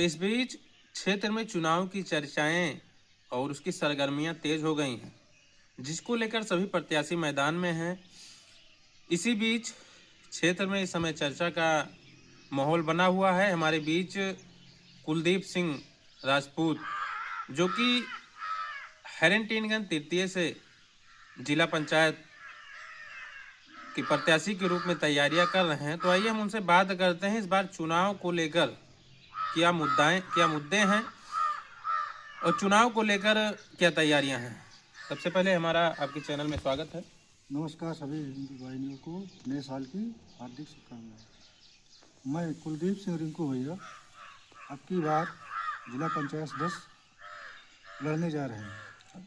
तो इस बीच क्षेत्र में चुनाव की चर्चाएं और उसकी सरगर्मियां तेज हो गई हैं, जिसको लेकर सभी प्रत्याशी मैदान में हैं। इसी बीच क्षेत्र में इस समय चर्चा का माहौल बना हुआ है। हमारे बीच कुलदीप सिंह राजपूत, जो कि हैरनटीनगंज तृतीय से जिला पंचायत के प्रत्याशी के रूप में तैयारियां कर रहे हैं। तो आइए हम उनसे बात करते हैं इस बार चुनाव को लेकर क्या मुद्दे हैं और चुनाव को लेकर क्या तैयारियां हैं। सबसे पहले हमारा आपके चैनल में स्वागत है। नमस्कार सभी हिंदू भाइयों को नए साल की हार्दिक शुभकामनाएं। मैं कुलदीप सिंह रिंकू भैया अब की बार जिला पंचायत सदस्य लड़ने जा रहे हैं।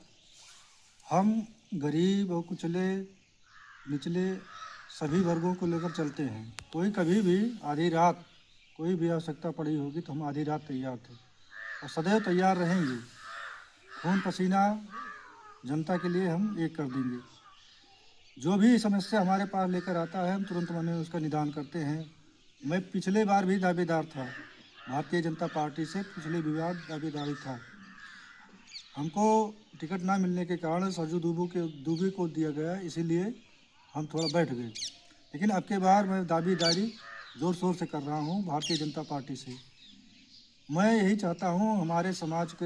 हम गरीब और कुचले निचले सभी वर्गों को लेकर चलते हैं। कोई कभी भी आधी रात कोई भी आवश्यकता पड़ी होगी तो हम आधी रात तैयार थे और सदैव तैयार रहेंगे। खून पसीना जनता के लिए हम एक कर देंगे। जो भी समस्या हमारे पास लेकर आता है हम तुरंत मन में उसका निदान करते हैं। मैं पिछले बार भी दावेदार था, भारतीय जनता पार्टी से पिछले विवाद दावेदारी था। हमको टिकट ना मिलने के कारण सरजू दुबे को दिया गया, इसीलिए हम थोड़ा बैठ गए। लेकिन अब के बार मैं दावेदारी ज़ोर शोर से कर रहा हूँ भारतीय जनता पार्टी से। मैं यही चाहता हूँ हमारे समाज के,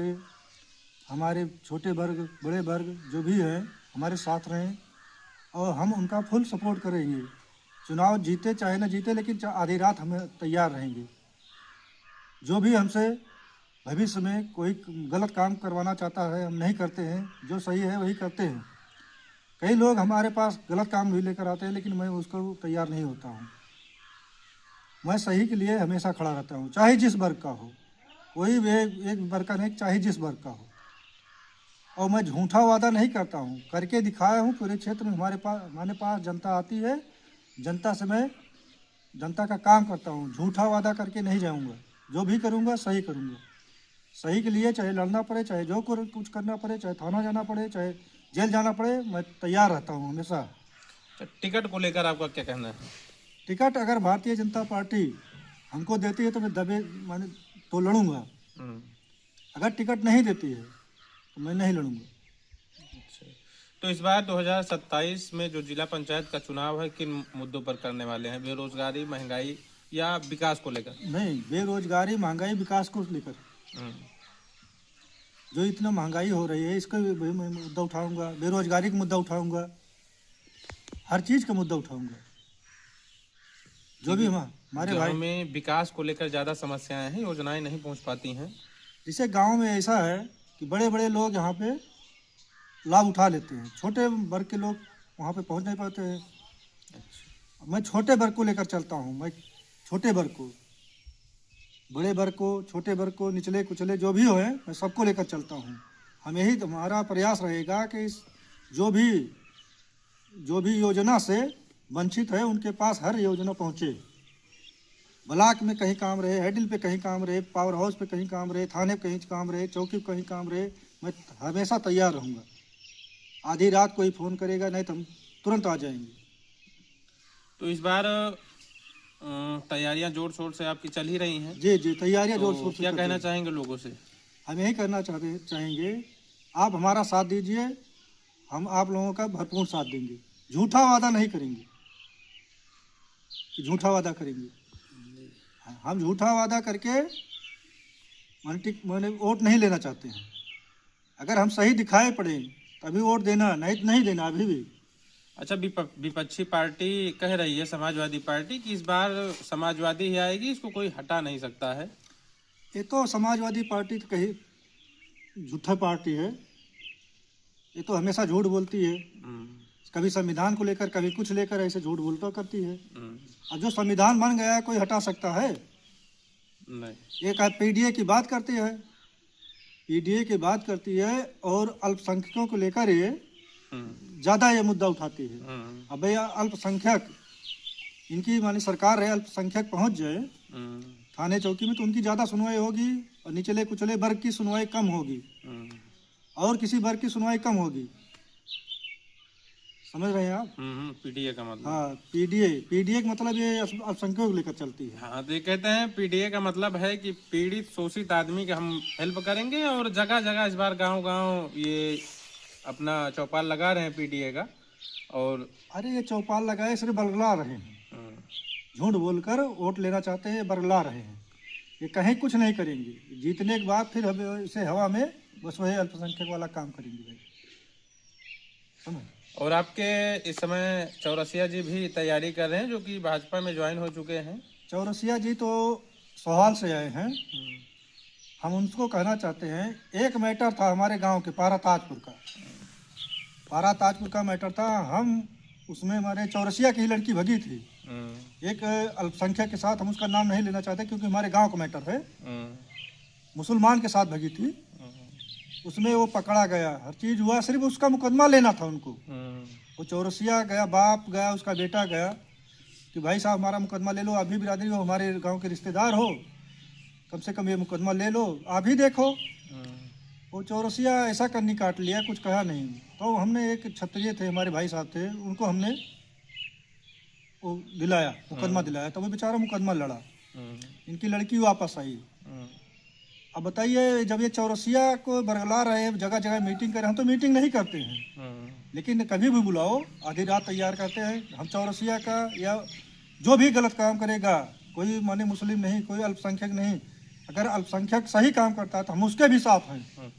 हमारे छोटे वर्ग बड़े वर्ग जो भी हैं हमारे साथ रहें और हम उनका फुल सपोर्ट करेंगे। चुनाव जीते चाहे न जीते, लेकिन आधी रात हमें तैयार रहेंगे। जो भी हमसे भविष्य में कोई गलत काम करवाना चाहता है हम नहीं करते हैं, जो सही है वही करते हैं। कई लोग हमारे पास गलत काम भी लेकर आते हैं, लेकिन मैं उसको तैयार नहीं होता हूँ। मैं सही के लिए हमेशा खड़ा रहता हूँ, चाहे जिस वर्ग का हो। कोई भी एक वर्ग का नहीं, चाहे जिस वर्ग का हो। और मैं झूठा वादा नहीं करता हूँ, करके दिखाया हूँ। पूरे क्षेत्र में हमारे पास जनता आती है, जनता से मैं जनता का काम करता हूँ। झूठा वादा करके नहीं जाऊँगा, जो भी करूँगा सही करूँगा। सही के लिए चाहे लड़ना पड़े, चाहे जो कुछ करना पड़े, चाहे थाना जाना पड़े, चाहे जेल जाना पड़े, मैं तैयार रहता हूँ हमेशा। टिकट को लेकर आपका क्या कहना है? टिकट अगर भारतीय जनता पार्टी हमको देती है तो मैं माने तो लड़ूँगा। अगर टिकट नहीं देती है तो मैं नहीं लड़ूँगा। तो इस बार 2027 में जो जिला पंचायत का चुनाव है, किन मुद्दों पर करने वाले हैं? बेरोजगारी, महंगाई या विकास को लेकर? नहीं, बेरोजगारी, महंगाई, विकास को लेकर। जो इतना महंगाई हो रही है इसका भी मैं मुद्दा उठाऊंगा, बेरोजगारी का मुद्दा उठाऊंगा, हर चीज़ का मुद्दा उठाऊंगा। जो भी हमारे भाई में विकास को लेकर ज़्यादा समस्याएं हैं, योजनाएं नहीं पहुंच पाती हैं। जैसे गांव में ऐसा है कि बड़े बड़े लोग यहाँ पे लाभ उठा लेते हैं, छोटे वर्ग के लोग वहाँ पे पहुँच नहीं पाते हैं। मैं छोटे वर्ग को लेकर चलता हूँ। मैं छोटे वर्ग को, बड़े वर्ग को, छोटे वर्ग को, निचले कुचले जो भी हो मैं सबको लेकर चलता हूँ। हम यही हमारा प्रयास रहेगा कि जो भी योजना से वंचित है उनके पास हर योजना पहुँचे। ब्लॉक में कहीं काम रहे, हेडिल पे कहीं काम रहे, पावर हाउस पे कहीं काम रहे, थाने पे कहीं काम रहे, चौकी पे कहीं काम रहे, मैं हमेशा तैयार रहूँगा। आधी रात कोई फ़ोन करेगा नहीं तो हम तुरंत आ जाएंगे। तो इस बार तैयारियां जोर शोर से आपकी चल ही रही हैं। जी, तैयारियां जोर शोर से। क्या कहना चाहेंगे लोगों से? हम यही करना चाहेंगे, आप हमारा साथ दीजिए, हम आप लोगों का भरपूर साथ देंगे। झूठा वादा नहीं करेंगे कि झूठा वादा करेंगे। हम झूठा वादा करके मैंने वोट नहीं लेना चाहते हैं। अगर हम सही दिखाए पड़े तभी वोट देना, नहीं देना अभी भी। अच्छा, विपक्षी पार्टी कह रही है, समाजवादी पार्टी, कि इस बार समाजवादी ही आएगी, इसको कोई हटा नहीं सकता है। ये तो समाजवादी पार्टी तो कहीं झूठा पार्टी है। ये तो हमेशा झूठ बोलती है, कभी संविधान को लेकर, कभी कुछ लेकर ऐसे झूठ बोलता करती है। अब जो संविधान बन गया है कोई हटा सकता है? नहीं। एक पीडीए की बात करती है, पीडीए की बात करती है और अल्पसंख्यकों को लेकर ये ज़्यादा ये मुद्दा उठाती है। अब भैया अल्पसंख्यक, इनकी मानी सरकार है, अल्पसंख्यक पहुंच जाए थाने चौकी में तो उनकी ज़्यादा सुनवाई होगी और निचले कुचले वर्ग की सुनवाई कम होगी और किसी वर्ग की सुनवाई कम होगी। समझ रहे हैं आप? पीडीए का मतलब। हाँ, पीडीए का मतलब ये अल्पसंख्यकों को लेकर चलती है। हाँ, तो ये कहते हैं पीडीए का मतलब है कि पीड़ित शोषित आदमी के हम हेल्प करेंगे, और जगह जगह इस बार गांव गांव ये अपना चौपाल लगा रहे हैं पीडीए का। और अरे ये चौपाल लगाए सिर्फ बरगला रहे हैं, झूठ बोलकर वोट लेना चाहते हैं, बरगला रहे हैं। ये कहीं कुछ नहीं करेंगे, जीतने के बाद फिर हम इसे हवा में बस वही अल्पसंख्यक वाला काम करेंगे भाई, समझ। और आपके इस समय चौरसिया जी भी तैयारी कर रहे हैं, जो कि भाजपा में ज्वाइन हो चुके हैं। चौरसिया जी तो सवाल से आए हैं। हम उनको कहना चाहते हैं, एक मैटर था हमारे गांव के पारा ताजपुर का मैटर था। हम उसमें हमारे चौरसिया की ही लड़की भगी थी एक अल्पसंख्यक के साथ। हम उसका नाम नहीं लेना चाहते क्योंकि हमारे गांव का मैटर है। मुसलमान के साथ भगी थी, उसमें वो पकड़ा गया, हर चीज़ हुआ, सिर्फ उसका मुकदमा लेना था उनको। वो चौरसिया गया, बाप गया, उसका बेटा गया कि भाई साहब हमारा मुकदमा ले लो, आप भी बिरादरी हो, हमारे गांव के रिश्तेदार हो, कम से कम ये मुकदमा ले लो, आप ही देखो। वो चौरसिया ऐसा करनी काट लिया, कुछ कहा नहीं। तो हमने एक क्षत्रिय थे, हमारे भाई साहब थे, उनको हमने वो दिलाया, मुकदमा दिलाया, तो वो बेचारा मुकदमा लड़ा, इनकी लड़की वापस आई। अब बताइए, जब ये चौरसिया को बरगला रहे हैं, जगह जगह मीटिंग कर रहे हैं, हम तो मीटिंग नहीं करते हैं, लेकिन कभी भी बुलाओ, आधी रात तैयार करते हैं। हम चौरसिया का या जो भी गलत काम करेगा, कोई माने मुस्लिम नहीं, कोई अल्पसंख्यक नहीं, अगर अल्पसंख्यक सही काम करता है तो हम उसके भी साथ हैं।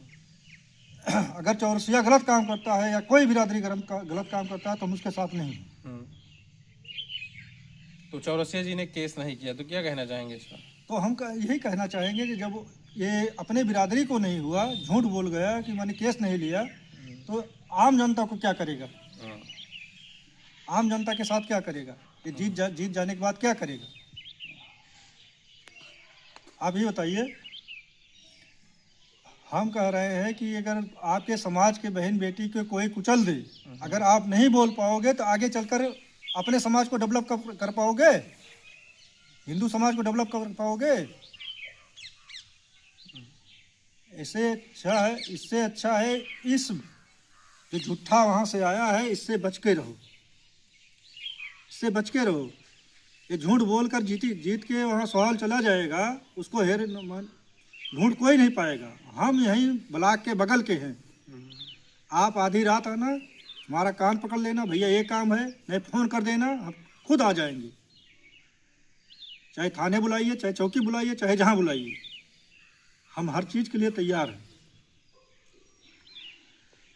अगर चौरसिया गलत काम करता है या कोई बिरादरी गलत काम करता है तो हम उसके साथ नहीं हैं। तो चौरसिया जी ने केस नहीं किया, तो क्या कहना चाहेंगे इस पर? तो हम यही कहना चाहेंगे कि जब ये अपने बिरादरी को नहीं हुआ, झूठ बोल गया कि मैंने केस नहीं लिया, तो आम जनता को क्या करेगा? आम जनता के साथ क्या करेगा? ये जीत जाने के बाद क्या करेगा? आप ही बताइए। हम कह रहे हैं कि अगर आपके समाज के बहन बेटी को कोई कुचल दे, अगर आप नहीं बोल पाओगे तो आगे चलकर अपने समाज को डेवलप कर पाओगे? हिंदू समाज को डेवलप कर पाओगे? इससे अच्छा है इस जो झूठा वहाँ से आया है, इससे बच के रहो, इससे बच के रहो। ये झूठ बोलकर जीत के वहाँ सवाल चला जाएगा, उसको ढूंढ कोई नहीं पाएगा। हम यहीं ब्लॉक के बगल के हैं, आप आधी रात आना, हमारा कान पकड़ लेना, भैया ये काम है, नहीं फ़ोन कर देना, हम खुद आ जाएंगे। चाहे थाने बुलाइए, चाहे चौकी बुलाइए, चाहे जहाँ बुलाइए, हम हर चीज़ के लिए तैयार हैं।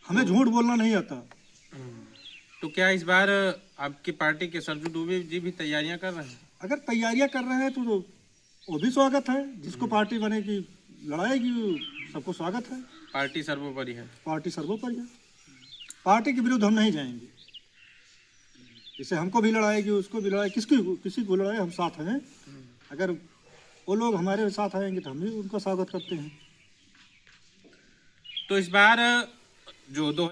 हमें झूठ बोलना नहीं आता। तो क्या इस बार आपकी पार्टी के सरजू दुबे जी भी तैयारियां कर रहे हैं? अगर तैयारियां कर रहे हैं तो वो भी स्वागत है। जिसको पार्टी बनेगी, लड़ाएगी, सबको स्वागत है। पार्टी सर्वोपरि है। पार्टी सर्वोपरि है। पार्टी के विरुद्ध हम नहीं जाएंगे। जैसे हमको भी लड़ाएगी, उसको भी लड़ाए, किसी को लड़ाए, हम साथ हैं। अगर वो लोग हमारे साथ आएंगे तो हम भी उनका स्वागत करते हैं। तो इस बार जो